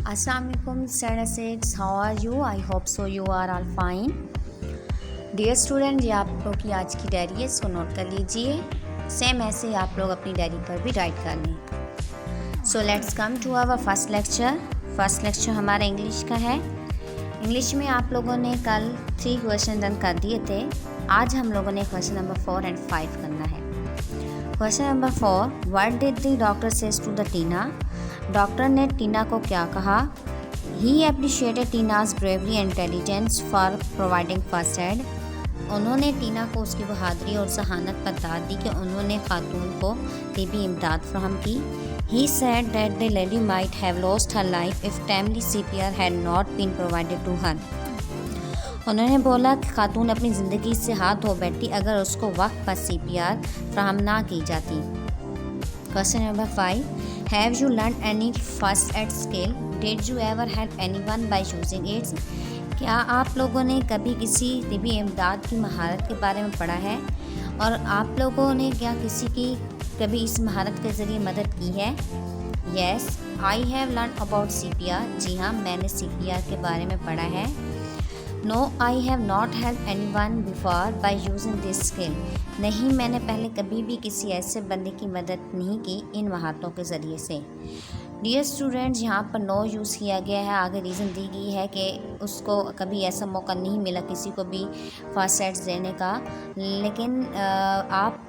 Assalamu alaikum students, how are you? I hope so you are all fine. Dear student, ये आप लोग की आज की डायरी है, इसको नोट कर लीजिए। सेम ऐसे ही आप लोग अपनी डायरी पर भी राइट कर लें। So let's come to our first lecture. First lecture हमारा इंग्लिश का है। इंग्लिश में आप लोगों ने कल 3 क्वेश्चन डन कर दिए थे। आज हम लोगों ने क्वेश्चन नंबर 4 और 5 करना है। Question number 4, what did the doctor says to the Tina? Doctor ने टीना को क्या कहा? He appreciated Tina's bravery and intelligence for providing first aid. उन्होंने टीना को उसकी बहादुरी और जहानत बता दी कि उन्होंने खातून को तिबी इमदाद फ्राहम की। He said that the lady might have lost her life if timely CPR had not been provided to her. उन्होंने बोला कि खातून अपनी ज़िंदगी से हाथ धो बैठी अगर उसको वक्त पर CPR फ्राहम ना की जाती। Question number 5, have you learn any first aid skill? Did you ever help anyone by using its? क्या आप लोगों ने कभी किसी तिबी इमदाद की महारत के बारे में पढ़ा है और आप लोगों ने क्या किसी की कभी इस महारत के ज़रिए मदद की है? Yes, I have learn about CPR। जी हाँ, मैंने CPR के बारे में पढ़ा है। No, I have not help anyone before by using this skill. नहीं, मैंने पहले कभी भी किसी ऐसे बंदे की मदद नहीं की इन महारतों के ज़रिए से। डियर स्टूडेंट्स, यहाँ पर नो यूज़ किया गया है। आगे रीज़न दी गई है कि उसको कभी ऐसा मौका नहीं मिला किसी को भी फर्स्ट एड्स देने का। लेकिन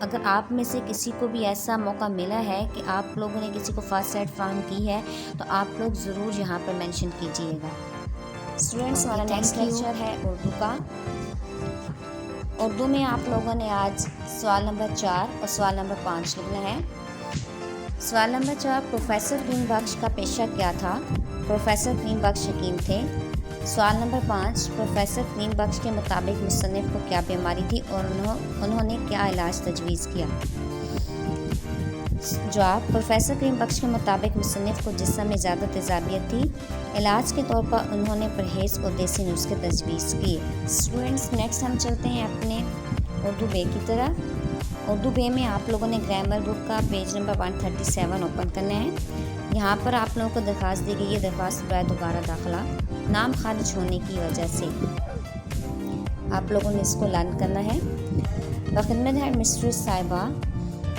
अगर आप में से किसी को भी ऐसा मौका मिला है कि आप लोगों ने किसी को फर्स्ट एड फ्राहम की है तो आप लोग ज़रूर यहाँ पर मेंशन कीजिएगा। स्टूडेंट्स, हमारा नेक्स्ट लेक्चर है उर्दू का। उर्दू में आप लोगों ने आज सवाल नंबर 4 और सवाल नंबर 5 लिखना है। सवाल नंबर 4, प्रोफेसर क्रीम बख्श का पेशा क्या था? प्रोफेसर क्रीम बख्श हकीम थे। सवाल नंबर 5, प्रोफेसर क्रीम बख्श के मुताबिक मुसन्निफ को क्या बीमारी थी और उन्होंने क्या इलाज तजवीज़ किया? जवाब, प्रोफेसर क्रीम बख्श के मुताबिक मुसन्निफ को जिस्म में ज़्यादा तेज़ाबियत थी। इलाज के तौर पर उन्होंने परहेज़ और देसी नुस्खे तजवीज़ किए। स्टूडेंट्स, नेक्स्ट हम चलते हैं अपने उर्दू बे की तरफ। उर्दू बे में आप लोगों ने ग्रामर बुक का पेज नंबर 137 ओपन करना है। यहाँ पर आप लोगों को दरख्वास्त दी गई है, दरख्वास्त बराए दोबारा दाखिला नाम खारिज होने की वजह से। आप लोगों ने इसको लर्न करना है। बखिदमत है मिस्ट्रेस साहिबा।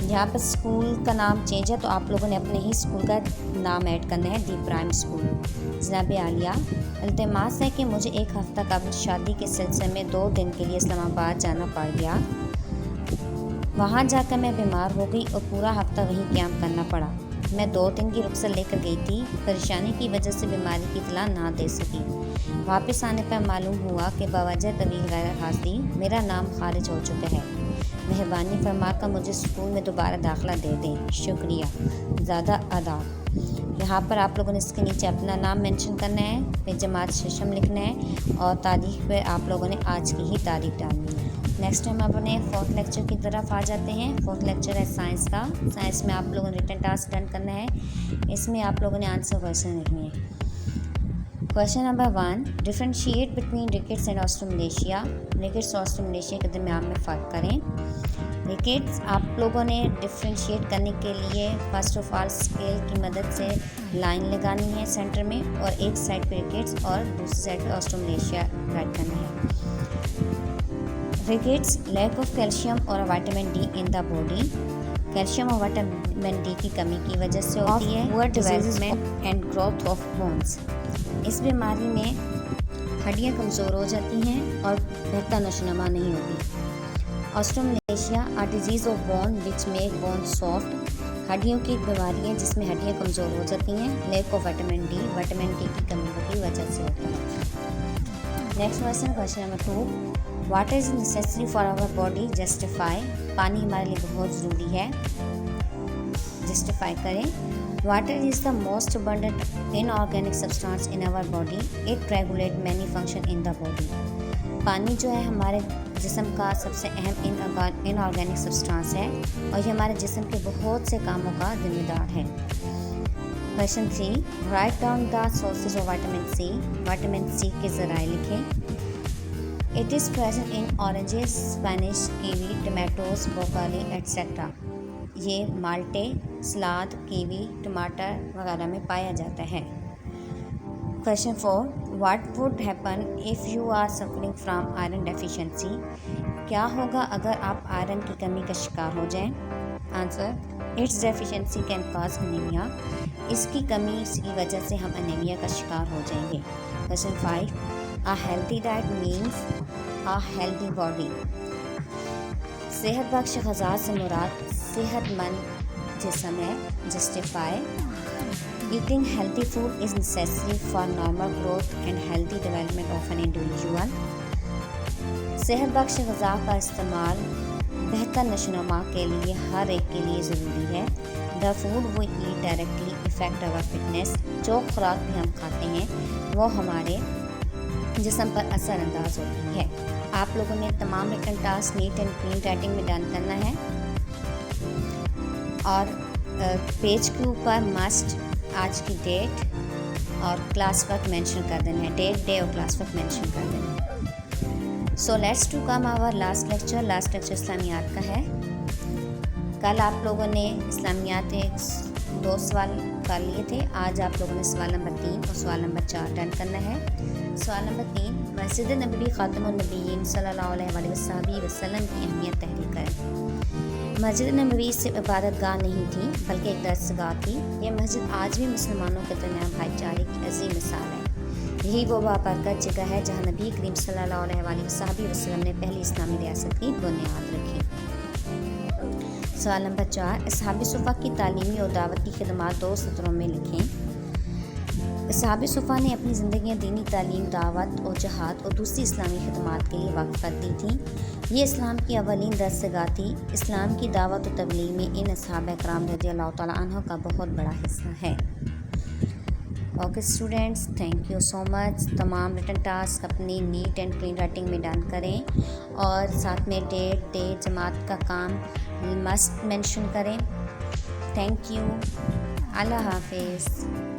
यहाँ पर स्कूल का नाम चेंज है तो आप लोगों ने अपने ही स्कूल का नाम ऐड करना है, दी प्राइम स्कूल। जनाब आलिया, इल्तिमास है कि मुझे एक हफ़्ता कबल शादी के सिलसिले में 2 दिन के लिए इस्लामाबाद जाना पड़ गया। वहाँ जाकर मैं बीमार हो गई और पूरा हफ्ता वहीं क़याम करना पड़ा। मैं 2 दिन की रुख़्सत लेकर गई थी। परेशानी की वजह से बीमारी की इत्तला ना दे सकी। वापस आने पर मालूम हुआ कि बवजह तवील गैर हाज़िरी मेरा नाम खारिज हो चुका है। मेहरबानी फरमा कर मुझे स्कूल में दोबारा दाखिला दे दें। शुक्रिया, ज़्यादा आदाब। यहाँ पर आप लोगों ने इसके नीचे अपना नाम मेंशन करना है, फिर जमात शशम लिखना है और तारीख पे आप लोगों ने आज की ही तारीख डालनी है। नेक्स्ट हम अपने 4th लेक्चर की तरफ आ जाते हैं। 4th लेक्चर है साइंस का। साइंस में आप लोगों ने रिटन टास्क डन करना है। इसमें आप लोगों ने आंसर क्वेश्चन लिखने हैं। Question number 1, differentiate between rickets and osteomalacia. Rickets और ऑस्ट्रोमलेशिया के दरमियान में फ़र्क करें। रिकेट्स आप लोगों ने डिफ्रेंशिएट करने के लिए फर्स्ट ऑफ ऑल स्केल की मदद से लाइन लगानी है सेंटर में और एक साइड पे रिकेट्स और दूसरी साइड पे ऑस्ट्रोमलेशिया राइट करना है। रिकेट्स लैक ऑफ कैल्शियम और vitamin D in the body. Calcium और विटामिन D की कमी की वजह से होती है poor development and growth of bones. इस बीमारी में हड्डियां कमज़ोर हो जाती हैं और बेहतर नशोनुमा नहीं होती। Osteomalacia a disease of bone which make bone soft. हड्डियों की एक बीमारी है जिसमें हड्डियां कमज़ोर हो जाती हैं। लैक ऑफ विटामिन D की कमी की वजह से होता है। Next question, question number 2, water is necessary for our body? Justify. पानी हमारे लिए बहुत ज़रूरी है। जस्टिफाई करें। Water is the most abundant inorganic substance in our body. It regulate many function in the body. पानी जो है हमारे जिस्म का सबसे अहम इनऑर्गेनिक सब्सटेंस है और ये हमारे जिस्म के बहुत से कामों का जिम्मेदार है। Question 3, write down the sources of vitamin C। Vitamin C के ज़राए लिखें। It is present in oranges, Spanish, kiwi, tomatoes, broccoli etcetera. ये माल्टे, सलाद, कीवी, टमाटर वगैरह में पाया जाता है। Question 4, what would happen if you are suffering from iron deficiency? क्या होगा अगर आप आयरन की कमी का शिकार हो जाएं? Answer, it's deficiency can cause anaemia. इसकी कमी की वजह से हम अनीमिया का शिकार हो जाएंगे। क्वेश्चन 5, अ हेल्थी डाइट मीन्स अ हेल्थी बॉडी। सेहत बख्श ग़िज़ा से मुराद सेहतमंद जिस्म है। Justify, eating healthy food is necessary for normal growth and healthy development of an individual. सेहत बख्श ग़िज़ा का इस्तेमाल बेहतर नशोनुमा के लिए हर एक के लिए ज़रूरी है। The food we eat directly affect our fitness. जो खुराक भी हम खाते हैं वो हमारे जिस्म पर असरअंदाज होती है। आप लोगों ने तमाम written task neat and clean writing में डन करना है और पेज के ऊपर मस्ट आज की डेट और क्लास वर्क मेंशन कर देना है। डेट, डे और क्लास वर्क मेंशन कर देना है। So let's to come our last lecture Islamiyat का है। कल आप लोगों ने इस्लामियात 2 सवाल कर लिए थे। आज आप लोगों ने सवाल नंबर 3 और सवाल नंबर 4 डन करना है। सवाल नंबर 3, मस्जिद नबवी खातमुन नबीयीन सल्लल्लाहु अलैहि वसल्लम की अहमियत तहरीर करें। मस्जिद नबवी सिर्फ इबादतगाह नहीं थी बल्कि एक दरसगाह थी। यह मस्जिद आज भी मुसलमानों के दरमियान भाईचारे की अजीम मिसाल है। यही वो बाबरकत जगह है जहाँ नबी करीम सल्लल्लाहु अलैहि वसल्लम ने पहली इस्लामी रियासत की बुनियाद रखी। सवाल नंबर 4, असहाब सुफ़ा की तालीमी और दावती खिदमत 2 सत्रों में लिखें। असहाब सुफ़ा ने अपनी ज़िंदगियाँ दीनी तालीम, दावत और जहाद और दूसरी इस्लामी खिदमत के लिए वक्फ कर दी थी। ये इस्लाम की अवलीन दरसगाह थी। इस्लाम की दावत और तबलीग में इन असहाब इकराम रज़ियल्लाहु तआला अन्हुम का बहुत बड़ा हिस्सा है। Okay students, thank you so much. तमाम रिटन टास्क अपनी नीट एंड क्लीन राइटिंग में डन करें और साथ में डेट, डे, जमात का काम मस्ट मेंशन करें। Thank you. अल्लाह हाफिज़।